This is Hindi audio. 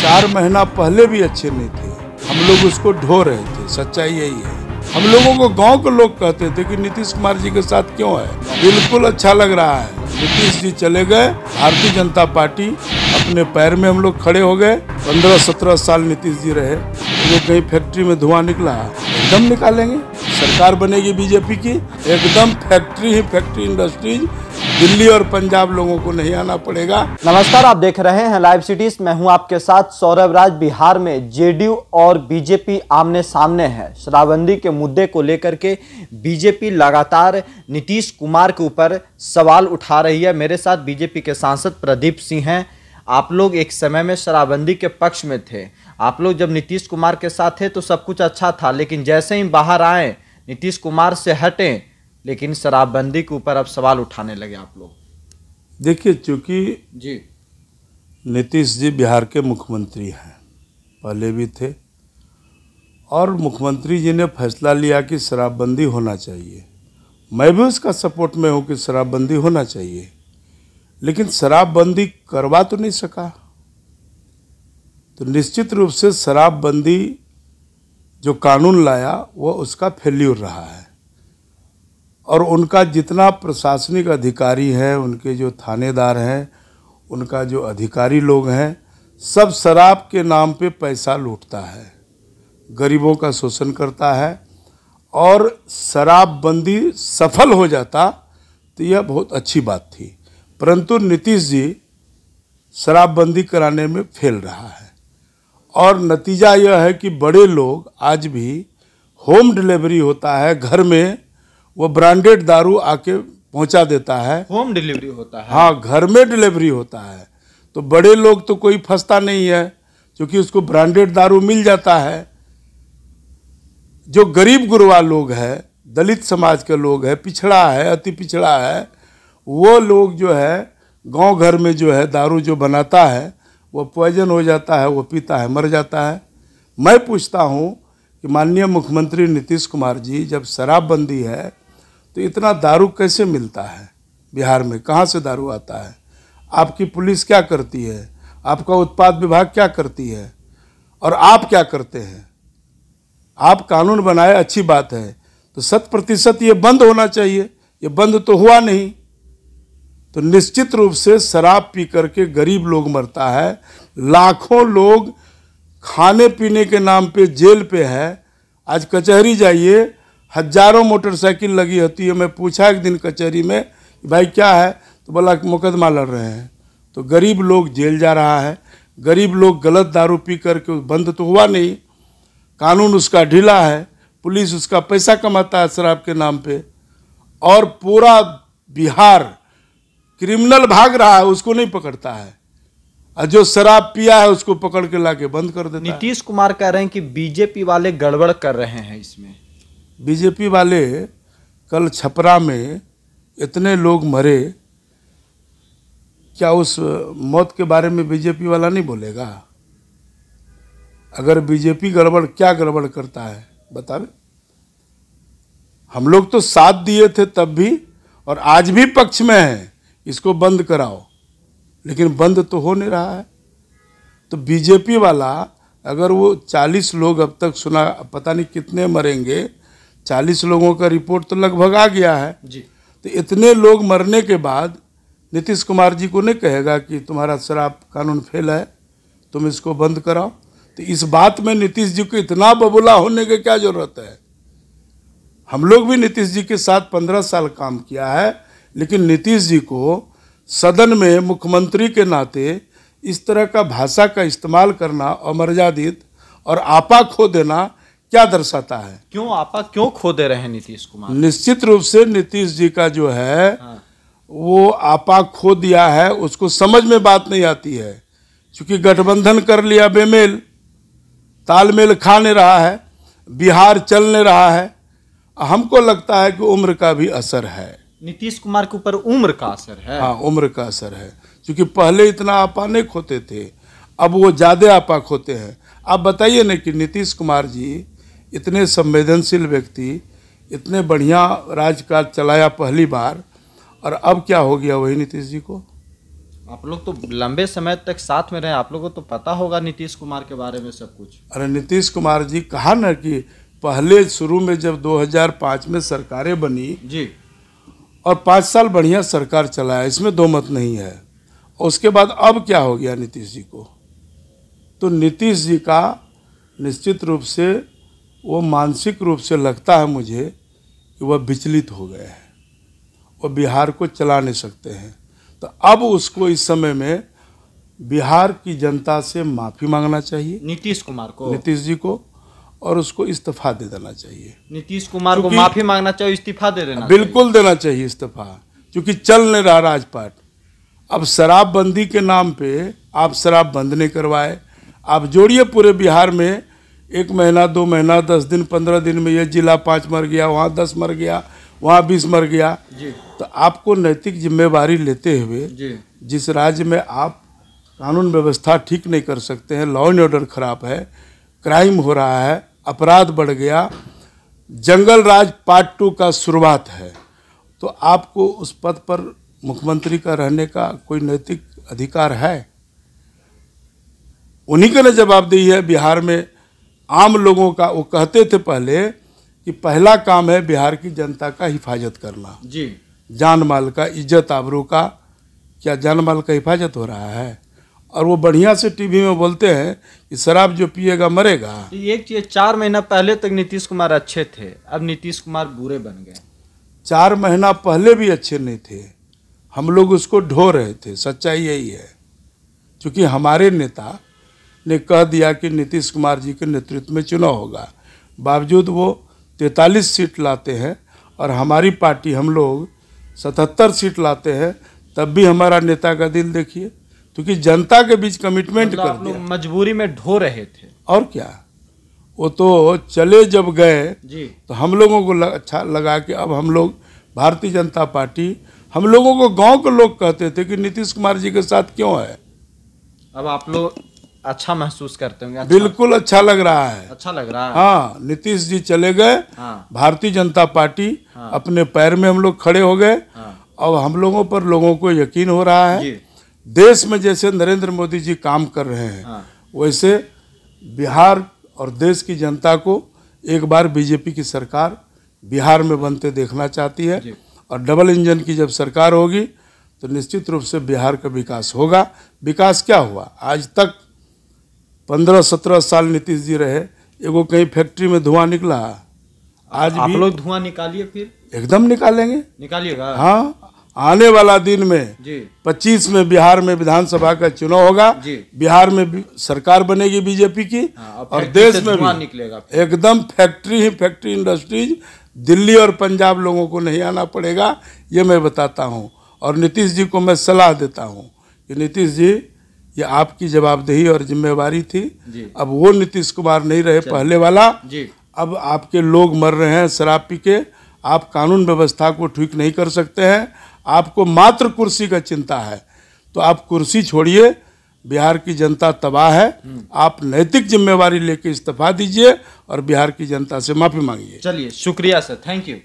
4 महीना पहले भी अच्छे नहीं थे, हम लोग उसको ढो रहे थे। सच्चाई यही है। हम लोगों को गांव के लोग कहते थे कि नीतीश कुमार जी के साथ क्यों है। बिल्कुल अच्छा लग रहा है। नीतीश जी चले गए, भारतीय जनता पार्टी अपने पैर में हम लोग खड़े हो गए। 15-17 साल नीतीश जी रहे, वो कहीं फैक्ट्री में धुआं निकला, एकदम निकालेंगे। सरकार बनेगी बीजेपी की, एकदम फैक्ट्री इंडस्ट्रीज दिल्ली और पंजाब लोगों को नहीं आना पड़ेगा। नमस्कार, आप देख रहे हैं लाइव सिटीज। मैं हूं आपके साथ सौरभ राज। बिहार में जेडीयू और बीजेपी आमने सामने है। शराबबंदी के मुद्दे को लेकर के बीजेपी लगातार नीतीश कुमार के ऊपर सवाल उठा रही है। मेरे साथ बीजेपी के सांसद प्रदीप सिंह हैं। आप लोग एक समय में शराबबंदी के पक्ष में थे। आप लोग जब नीतीश कुमार के साथ थे तो सब कुछ अच्छा था, लेकिन जैसे ही बाहर आए, नीतीश कुमार से हटें, लेकिन शराबबंदी के ऊपर अब सवाल उठाने लगे आप लोग। देखिए, चूंकि जी नीतीश जी बिहार के मुख्यमंत्री हैं, पहले भी थे, और मुख्यमंत्री जी ने फैसला लिया कि शराबबंदी होना चाहिए। मैं भी उसका सपोर्ट में हूँ कि शराबबंदी होना चाहिए, लेकिन शराबबंदी करवा तो नहीं सका। तो निश्चित रूप से शराबबंदी जो कानून लाया वो उसका फेल्यूर रहा है, और उनका जितना प्रशासनिक अधिकारी है, उनके जो थानेदार हैं, उनका जो अधिकारी लोग हैं, सब शराब के नाम पे पैसा लूटता है, गरीबों का शोषण करता है। और शराबबंदी सफल हो जाता तो यह बहुत अच्छी बात थी, परंतु नीतीश जी शराबबंदी कराने में फेल रहा है। और नतीजा यह है कि बड़े लोग आज भी होम डिलीवरी होता है, घर में वो ब्रांडेड दारू आके पहुंचा देता है। होम डिलीवरी होता है? हाँ, घर में डिलीवरी होता है। तो बड़े लोग तो कोई फंसता नहीं है, क्योंकि उसको ब्रांडेड दारू मिल जाता है। जो गरीब गुरबा लोग हैं, दलित समाज के लोग हैं, पिछड़ा है, अति पिछड़ा है, वो लोग जो है गांव घर में जो है दारू जो बनाता है वो पॉइजन हो जाता है, वो पीता है, मर जाता है। मैं पूछता हूँ कि माननीय मुख्यमंत्री नीतीश कुमार जी, जब शराबबंदी है तो इतना दारू कैसे मिलता है बिहार में? कहाँ से दारू आता है? आपकी पुलिस क्या करती है? आपका उत्पाद विभाग क्या करती है? और आप क्या करते हैं? आप कानून बनाए, अच्छी बात है, तो 100% ये बंद होना चाहिए। ये बंद तो हुआ नहीं। तो निश्चित रूप से शराब पी करके गरीब लोग मरता है। लाखों लोग खाने पीने के नाम पे जेल पे है। आज कचहरी जाइए, हजारों मोटरसाइकिल लगी होती है। मैं पूछा एक दिन कचहरी में, भाई क्या है? तो बोला कि मुकदमा लड़ रहे हैं। तो गरीब लोग जेल जा रहा है। गरीब लोग गलत दारू पी करके, बंद तो हुआ नहीं, कानून उसका ढीला है, पुलिस उसका पैसा कमाता है शराब के नाम पे, और पूरा बिहार क्रिमिनल भाग रहा है, उसको नहीं पकड़ता है, और जो शराब पिया है उसको पकड़ के लाके बंद कर देता है। नीतीश कुमार कह रहे हैं कि बीजेपी वाले गड़बड़ कर रहे हैं इसमें। बीजेपी वाले, कल छपरा में इतने लोग मरे, क्या उस मौत के बारे में बीजेपी वाला नहीं बोलेगा? अगर बीजेपी गड़बड़, क्या गड़बड़ करता है बतावे? हम लोग तो साथ दिए थे तब भी, और आज भी पक्ष में हैं, इसको बंद कराओ, लेकिन बंद तो हो नहीं रहा है। तो बीजेपी वाला, अगर वो 40 लोग अब तक सुना, पता नहीं कितने मरेंगे, 40 लोगों का रिपोर्ट तो लगभग आ गया है जी। तो इतने लोग मरने के बाद नीतीश कुमार जी को नहीं कहेगा कि तुम्हारा शराब कानून फेल है, तुम इसको बंद कराओ? तो इस बात में नीतीश जी को इतना बबूला होने की क्या जरूरत है? हम लोग भी नीतीश जी के साथ 15 साल काम किया है, लेकिन नीतीश जी को सदन में मुख्यमंत्री के नाते इस तरह का भाषा का इस्तेमाल करना अमर्यादित और आपा खो देना क्या दर्शाता है? क्यों आपा क्यों खो दे रहे हैं नीतीश कुमार? निश्चित रूप से नीतीश जी का जो है वो आपा खो दिया है। उसको समझ में बात नहीं आती है, क्योंकि गठबंधन कर लिया बेमेल, तालमेल खा नहीं रहा है, बिहार चल नहीं रहा है। हमको लगता है कि उम्र का भी असर है। नीतीश कुमार के ऊपर उम्र का असर है? हाँ, उम्र का असर है, क्योंकि पहले इतना आपा नहीं खोते थे, अब वो ज़्यादा आपा खोते हैं। आप बताइए ना कि नीतीश कुमार जी इतने संवेदनशील व्यक्ति, इतने बढ़िया राजकाज चलाया पहली बार, और अब क्या हो गया वही नीतीश जी को? आप लोग तो लंबे समय तक साथ में रहे, आप लोगों को तो पता होगा नीतीश कुमार के बारे में सब कुछ। अरे नीतीश कुमार जी कहा ना कि पहले शुरू में जब 2005 में सरकारें बनी जी, और 5 साल बढ़िया सरकार चलाया, इसमें दो मत नहीं है। उसके बाद अब क्या हो गया नीतीश जी को, तो नीतीश जी का निश्चित रूप से वो मानसिक रूप से लगता है मुझे कि वह विचलित हो गए हैं, वो बिहार को चला नहीं सकते हैं। तो अब उसको इस समय में बिहार की जनता से माफ़ी मांगना चाहिए, नीतीश कुमार को, नीतीश जी को, और उसको इस्तीफा दे देना चाहिए। नीतीश कुमार को माफी मांगना चाहिए, इस्तीफा दे देना बिल्कुल देना चाहिए इस्तीफा, क्योंकि चल नहीं रहा राजपाट। अब शराबबंदी के नाम पे आप शराब बंद नहीं करवाए, आप जोड़िए पूरे बिहार में 1 महीना 2 महीना 10 दिन 15 दिन में ये जिला 5 मर गया, वहाँ 10 मर गया, वहाँ 20 मर गया जी। तो आपको नैतिक जिम्मेवारी लेते हुए जी। जिस राज्य में आप कानून व्यवस्था ठीक नहीं कर सकते हैं, लॉ एंड ऑर्डर खराब है, क्राइम हो रहा है, अपराध बढ़ गया, जंगल राज पार्ट 2 का शुरुआत है, तो आपको उस पद पर मुख्यमंत्री का रहने का कोई नैतिक अधिकार है? उन्हीं का ने जवाबदेही है बिहार में आम लोगों का। वो कहते थे पहले कि पहला काम है बिहार की जनता का हिफाजत करना जी, जान माल का, इज्जत आबरू का। क्या जान माल का हिफाजत हो रहा है? और वो बढ़िया से टीवी में बोलते हैं कि शराब जो पिएगा मरेगा। तो एक चीज, 4 महीना पहले तक नीतीश कुमार अच्छे थे, अब नीतीश कुमार बुरे बन गए। 4 महीना पहले भी अच्छे नहीं थे, हम लोग उसको ढो रहे थे, सच्चाई यही है। क्योंकि हमारे नेता ने कह दिया कि नीतीश कुमार जी के नेतृत्व में चुनाव होगा, बावजूद वो 43 सीट लाते हैं और हमारी पार्टी हम लोग 77 सीट लाते हैं, तब भी हमारा नेता का दिल देखिए, क्योंकि जनता के बीच कमिटमेंट कर आप लोग दिया। मजबूरी में ढो रहे थे। और क्या, वो तो चले जब गए जी, तो हम लोगों को अच्छा लगा कि अब हम लोग भारतीय जनता पार्टी, हम लोगों को गांव के लोग कहते थे कि नीतीश कुमार जी के साथ क्यों है। अब आप लोग अच्छा महसूस करते होंगे? बिल्कुल अच्छा लग रहा है, अच्छा लग रहा है। हाँ, नीतीश जी चले गए, हाँ। भारतीय जनता पार्टी हाँ। अपने पैर में हम लोग खड़े हो गए। हाँ। अब हम लोगों पर लोगों को यकीन हो रहा है। जी। देश में जैसे नरेंद्र मोदी जी काम कर रहे हैं, हाँ। वैसे बिहार और देश की जनता को एक बार बीजेपी की सरकार बिहार में बनते देखना चाहती है। जी। और डबल इंजन की जब सरकार होगी तो निश्चित रूप से बिहार का विकास होगा। विकास क्या हुआ? आज तक 15-17 साल नीतीश जी रहे, एगो कहीं फैक्ट्री में धुआं निकला? आज आप भी लोग धुआं निकालिए, फिर एकदम निकालेंगे। निकालिएगा? हाँ, आने वाला दिन में जी। 25 में बिहार में विधानसभा का चुनाव होगा, जी। बिहार में सरकार बनेगी बीजेपी की। हाँ, और फैक्ट्री देश से में धुआं भी निकलेगा। एकदम फैक्ट्री ही फैक्ट्री, इंडस्ट्रीज दिल्ली और पंजाब लोगों को नहीं आना पड़ेगा, ये मैं बताता हूँ। और नीतीश जी को मैं सलाह देता हूँ कि नीतीश जी, ये आपकी जवाबदेही और जिम्मेवारी थी। जी। अब वो नीतीश कुमार नहीं रहे पहले वाला। जी। अब आपके लोग मर रहे हैं शराब पी के, आप कानून व्यवस्था को ठीक नहीं कर सकते हैं, आपको मात्र कुर्सी का चिंता है, तो आप कुर्सी छोड़िए। बिहार की जनता तबाह है, आप नैतिक जिम्मेवारी लेके इस्तीफा दीजिए और बिहार की जनता से माफी मांगिए। चलिए, शुक्रिया सर, थैंक यू।